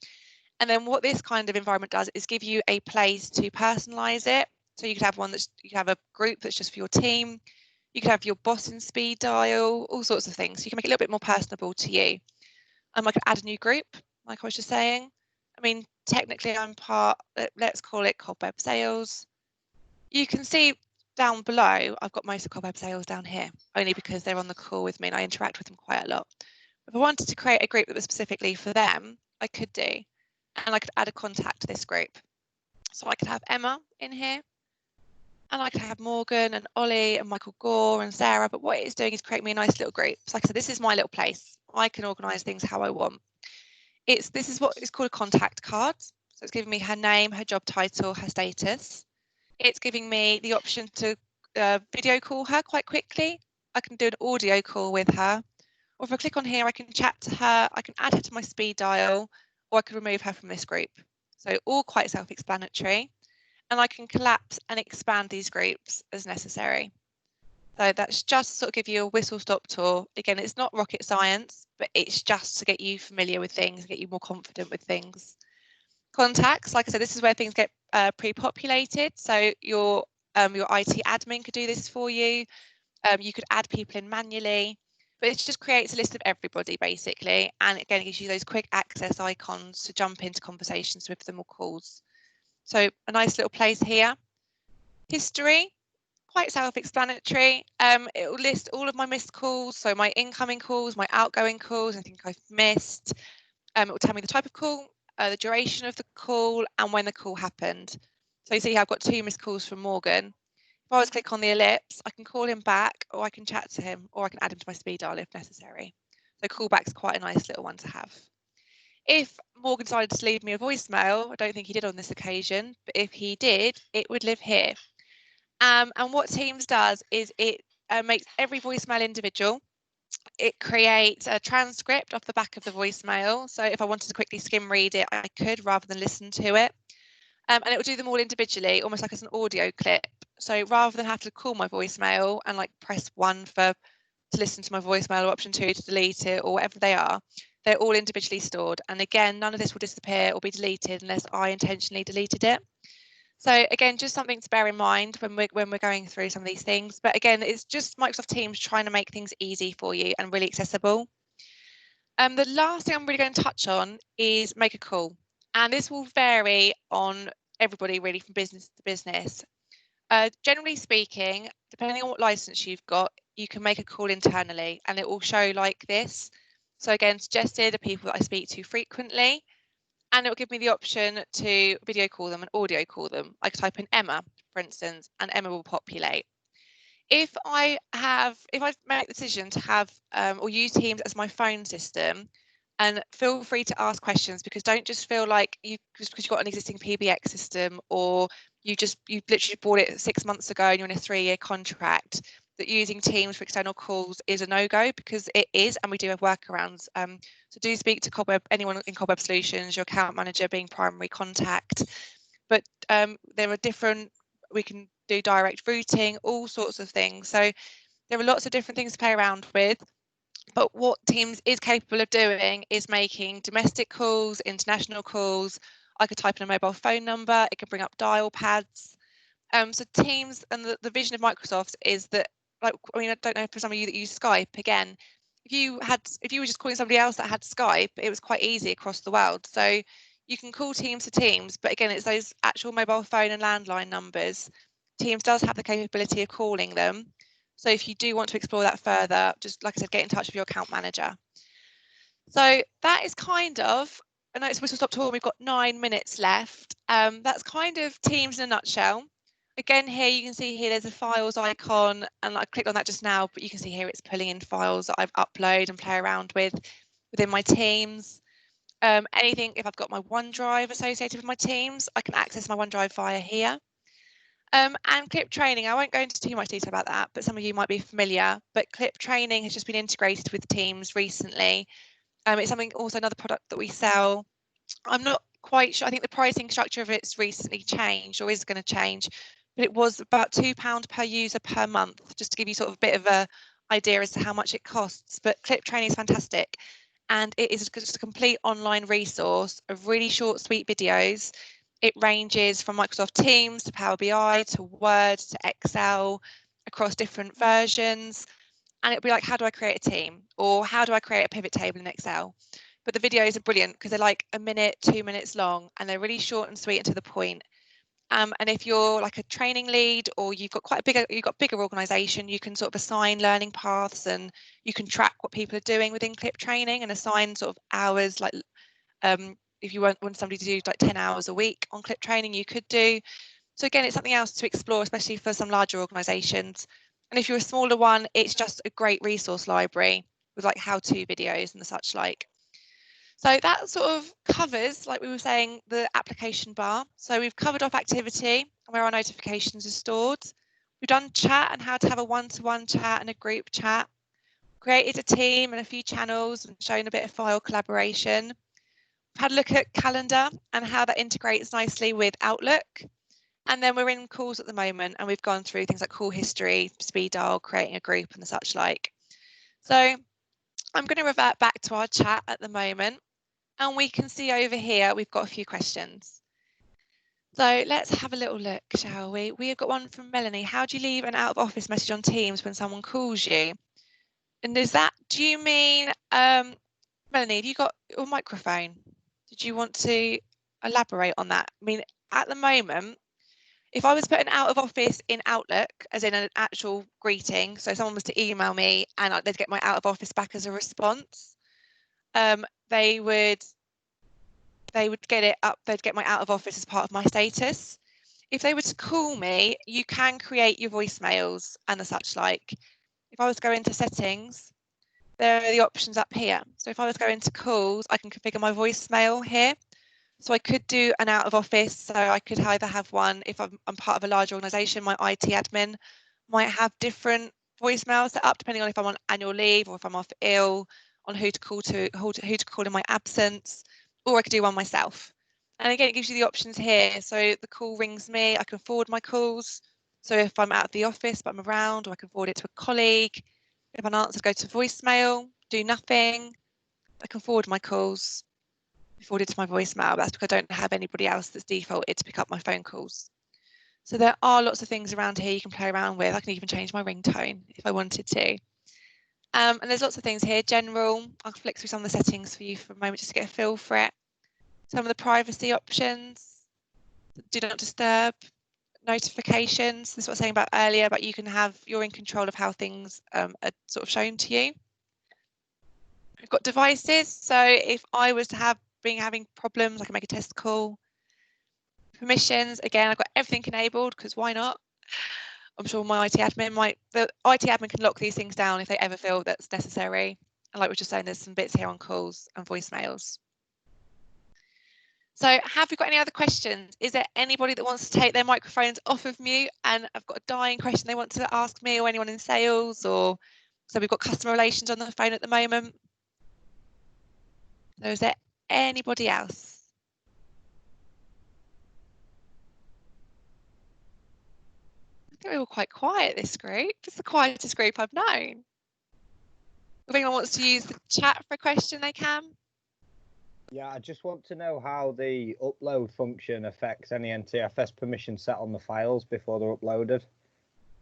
And then what this kind of environment does is give you a place to personalise it. So you could have you could have a group that's just for your team. You could have your boss in speed dial, all sorts of things. So you can make it a little bit more personable to you. I could add a new group, like I was just saying. I mean, technically I'm part, let's call it Cobweb Sales. You can see down below, I've got most of Cobweb Sales down here, only because they're on the call with me and I interact with them quite a lot. If I wanted to create a group that was specifically for them, I could do, and I could add a contact to this group. So I could have Emma in here, and I could have Morgan and Ollie and Michael Gore and Sarah, but what it's doing is create me a nice little group. So like I said, this is my little place. I can organise things how I want. This is what is called a contact card. So it's giving me her name, her job title, her status. It's giving me the option to video call her quite quickly. I can do an audio call with her. Or if I click on here, I can chat to her, I can add her to my speed dial, or I can remove her from this group. So all quite self-explanatory. And I can collapse and expand these groups as necessary. So that's just to sort of give you a whistle-stop tour. Again, it's not rocket science, but it's just to get you familiar with things, get you more confident with things. Contacts, like I said, this is where things get pre-populated. So your IT admin could do this for you. You could add people in manually, but it just creates a list of everybody basically. And again, it gives you those quick access icons to jump into conversations with them or calls. So a nice little place here. History, quite self-explanatory. It will list all of my missed calls, so my incoming calls, my outgoing calls, anything I've missed. It will tell me the type of call, the duration of the call, and when the call happened. So you see I've got 2 missed calls from Morgan. If I was to click on the ellipse, I can call him back, or I can chat to him, or I can add him to my speed dial if necessary. So callback's quite a nice little one to have. If Morgan decided to leave me a voicemail, I don't think he did on this occasion, but if he did, it would live here. And what Teams does is it makes every voicemail individual. It creates a transcript off the back of the voicemail. So if I wanted to quickly skim read it, I could rather than listen to it. And it will do them all individually, almost like it's an audio clip. So rather than have to call my voicemail and like press 1 to listen to my voicemail or option 2 to delete it or whatever they are, they're all individually stored. And again, none of this will disappear or be deleted unless I intentionally deleted it. So again, just something to bear in mind when we're going through some of these things. But again, it's just Microsoft Teams trying to make things easy for you and really accessible. The last thing I'm really going to touch on is make a call. And this will vary on everybody really from business to business. Generally speaking, depending on what license you've got, you can make a call internally and it will show like this. So again, suggested are people that I speak to frequently. And it will give me the option to video call them and audio call them. I could type in Emma, for instance, and Emma will populate. If I make the decision to have or use Teams as my phone system, and feel free to ask questions, because don't just feel like just because you've got an existing PBX system or you literally bought it 6 months ago and you're in a 3-year contract, that using Teams for external calls is a no-go, because it is, and we do have workarounds. So do speak to anyone in Cobweb Solutions, your account manager being primary contact. But there are different, we can do direct routing, all sorts of things. So there are lots of different things to play around with. But what Teams is capable of doing is making domestic calls, international calls. I could type in a mobile phone number, it can bring up dial pads. So Teams and the vision of Microsoft is that, like, I mean, I don't know for some of you that use Skype, again, if you were just calling somebody else that had Skype, it was quite easy across the world. So you can call Teams to Teams, but again, it's those actual mobile phone and landline numbers. Teams does have the capability of calling them. So if you do want to explore that further, just like I said, get in touch with your account manager. So that is kind of, I know it's whistle stop tour, we've got 9 minutes left. That's kind of Teams in a nutshell. Again, here you can see here there's a files icon, and I clicked on that just now, but you can see here it's pulling in files that I've uploaded and play around with within my Teams. Anything, if I've got my OneDrive associated with my Teams, I can access my OneDrive via here. And clip training, I won't go into too much detail about that, but some of you might be familiar, but clip training has just been integrated with Teams recently. It's something, also another product that we sell. I'm not quite sure, I think the pricing structure of it's recently changed or is going to change, but it was about £2 per user per month, just to give you sort of a bit of a idea as to how much it costs. But clip training is fantastic, and it is just a complete online resource of really short, sweet videos. It ranges from Microsoft Teams to Power BI to Word to Excel, across different versions. And it'll be like, how do I create a team? Or how do I create a pivot table in Excel? But the videos are brilliant because they're like 1 minute, 2 minutes long, and they're really short and sweet and to the point. And if you're like a training lead, or you've got bigger organisation, you can sort of assign learning paths, and you can track what people are doing within clip training and assign sort of hours. Like if you want somebody to do like 10 hours a week on clip training, you could do. So again, it's something else to explore, especially for some larger organisations. And if you're a smaller one, it's just a great resource library with like how-to videos and the such like. So that sort of covers, like we were saying, the application bar. So we've covered off activity and where our notifications are stored. We've done chat and how to have a one-to-one chat and a group chat. Created a team and a few channels and shown a bit of file collaboration. We've had a look at calendar and how that integrates nicely with Outlook. And then we're in calls at the moment and we've gone through things like call history, speed dial, creating a group and the such like. So I'm going to revert back to our chat at the moment. And we can see over here, we've got a few questions. So let's have a little look, shall we? We've got one from Melanie. How do you leave an out of office message on Teams when someone calls you? And do you mean, Melanie, have you got your microphone? Did you want to elaborate on that? I mean, at the moment, if I was to put an out of office in Outlook, as in an actual greeting, so someone was to email me and they'd get my out of office back as a response, they would get it up, they'd get my out of office as part of my status. If they were to call me, you can create your voicemails and the such like. If I was to go into settings, there are the options up here. So if I was to go into calls, I can configure my voicemail here. So I could do an out of office. So I could either have one, if I'm part of a large organisation, my IT admin might have different voicemails set up depending on if I'm on annual leave or if I'm off ill, on who to call in my absence, or I could do one myself. And again, it gives you the options here. So the call rings me, I can forward my calls. So if I'm out of the office but I'm around, or I can forward it to a colleague. If an answer, go to voicemail, do nothing. I can forward my calls, forward it to my voicemail. That's because I don't have anybody else that's defaulted to pick up my phone calls. So there are lots of things around here you can play around with. I can even change my ringtone if I wanted to. And there's lots of things here. General, I'll flick through some of the settings for you for a moment just to get a feel for it. Some of the privacy options, do not disturb, notifications. This is what I was saying about earlier, but you're in control of how things are sort of shown to you. We've got devices. So if I was to having problems, I can make a test call. Permissions, again, I've got everything enabled because why not? I'm sure my IT admin the IT admin can lock these things down if they ever feel that's necessary. And like we were just saying, there's some bits here on calls and voicemails. So have we got any other questions? Is there anybody that wants to take their microphones off of mute and I've got a dying question they want to ask me or anyone in sales, or so we've got customer relations on the phone at the moment. So is there anybody else? I think we were quite quiet, this group. It's the quietest group I've known. If anyone wants to use the chat for a question, they can. Yeah, I just want to know how the upload function affects any NTFS permissions set on the files before they're uploaded.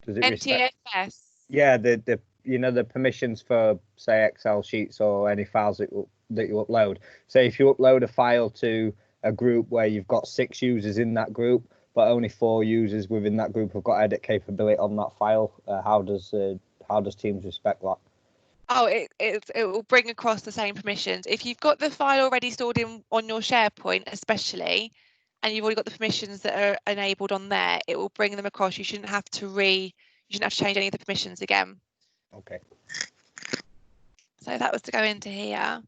Does it NTFS? Yeah, the permissions for, say, Excel sheets or any files that you upload. Say if you upload a file to a group where you've got 6 users in that group, but only 4 users within that group have got edit capability on that file, how does Teams respect that? Oh, it will bring across the same permissions. If you've got the file already stored on your SharePoint, especially, and you've already got the permissions that are enabled on there, it will bring them across. You shouldn't have to change any of the permissions again. Okay. So that was to go into here.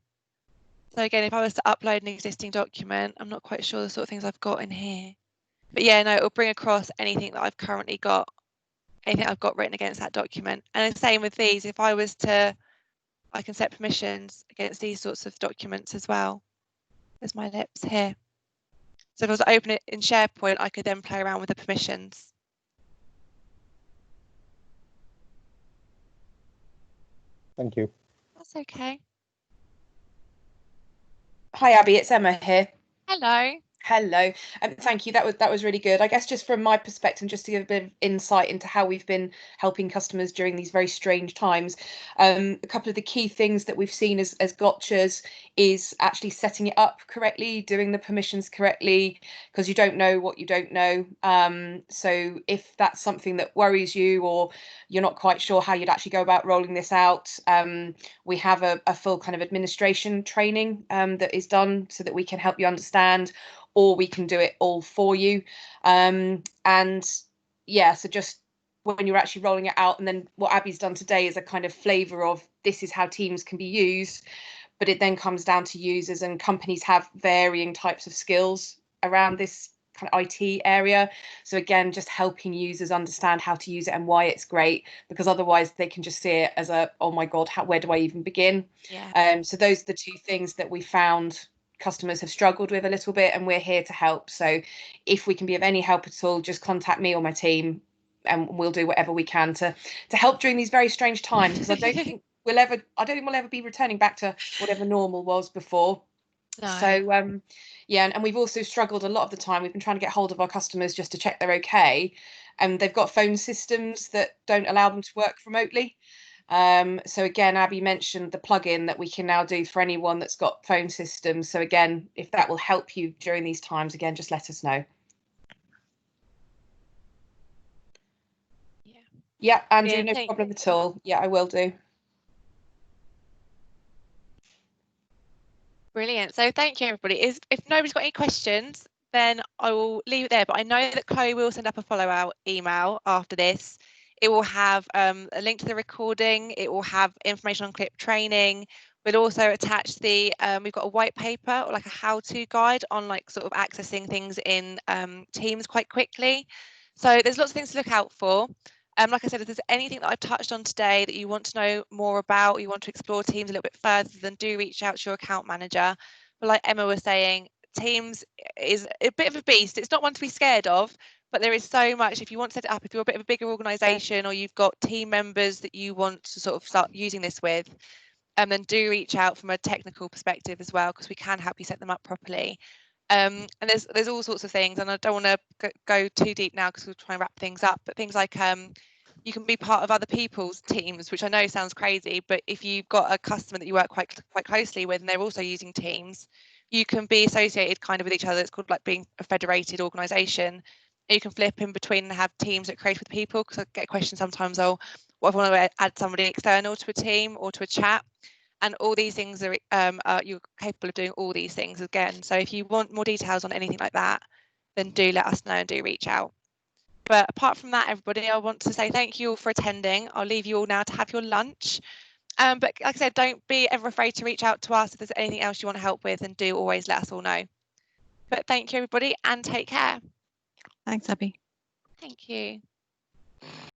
So again, if I was to upload an existing document, I'm not quite sure the sort of things I've got in here. But yeah, no, it will bring across anything that I've currently got, anything I've got written against that document. And the same with these, if I was to, I can set permissions against these sorts of documents as well. There's my lips here. So if I was to open it in SharePoint, I could then play around with the permissions. Thank you. That's okay. Hi, Abby, it's Emma here. Hello. Hello, and thank you. That was really good. I guess just from my perspective, just to give a bit of insight into how we've been helping customers during these very strange times. A couple of the key things that we've seen as gotchas is actually setting it up correctly, doing the permissions correctly, because you don't know what you don't know. So if that's something that worries you or you're not quite sure how you'd actually go about rolling this out, we have a full kind of administration training that is done so that we can help you understand, or we can do it all for you. And yeah, so just when you're actually rolling it out, and then what Abby's done today is a kind of flavour of this is how Teams can be used. but it then comes down to users, and companies have varying types of skills around this kind of IT area. So again, just helping users understand how to use it and why it's great, because otherwise they can just see it as a, oh my God, where do I even begin? Yeah. So those are the two things that we found customers have struggled with a little bit, and we're here to help. So if we can be of any help at all, just contact me or my team, and we'll do whatever we can to help during these very strange times, because I don't think we'll ever be returning back to whatever normal was before. No. So yeah, and we've also struggled a lot of the time. We've been trying to get hold of our customers just to check they're okay, and they've got phone systems that don't allow them to work remotely. So again, Abby mentioned the plugin that we can now do for anyone that's got phone systems. So again, if that will help you during these times, again, just let us know. Yeah, Andrew, no problem at all. Yeah, I will do. Brilliant. So thank you, everybody. If nobody's got any questions, then I will leave it there. But I know that Chloe will send up a follow-out email after this. It will have a link to the recording. It will have information on clip training. We'll also attach the, we've got a white paper or like a how-to guide on like sort of accessing things in Teams quite quickly. So there's lots of things to look out for. Like I said, if there's anything that I've touched on today that you want to know more about, you want to explore Teams a little bit further, then do reach out to your account manager. But like Emma was saying, Teams is a bit of a beast. It's not one to be scared of, but there is so much. If you want to set it up, if you're a bit of a bigger organisation or you've got team members that you want to sort of start using this with, then do reach out from a technical perspective as well, because we can help you set them up properly. And there's all sorts of things, and I don't want to go too deep now because we'll try and wrap things up, but things like you can be part of other people's teams, which I know sounds crazy, but if you've got a customer that you work quite closely with and they're also using Teams, you can be associated kind of with each other. It's called like being a federated organisation. You can flip in between and have teams that create with people, because I get questions sometimes, oh, what if I want to add somebody external to a team or to a chat? And all these things are you're capable of doing all these things again. So if you want more details on anything like that, then do let us know and do reach out. But apart from that, everybody, I want to say thank you all for attending. I'll leave you all now to have your lunch. But like I said, don't be ever afraid to reach out to us if there's anything else you want to help with, and do always let us all know. But thank you, everybody, and take care. Thanks, Abby. Thank you.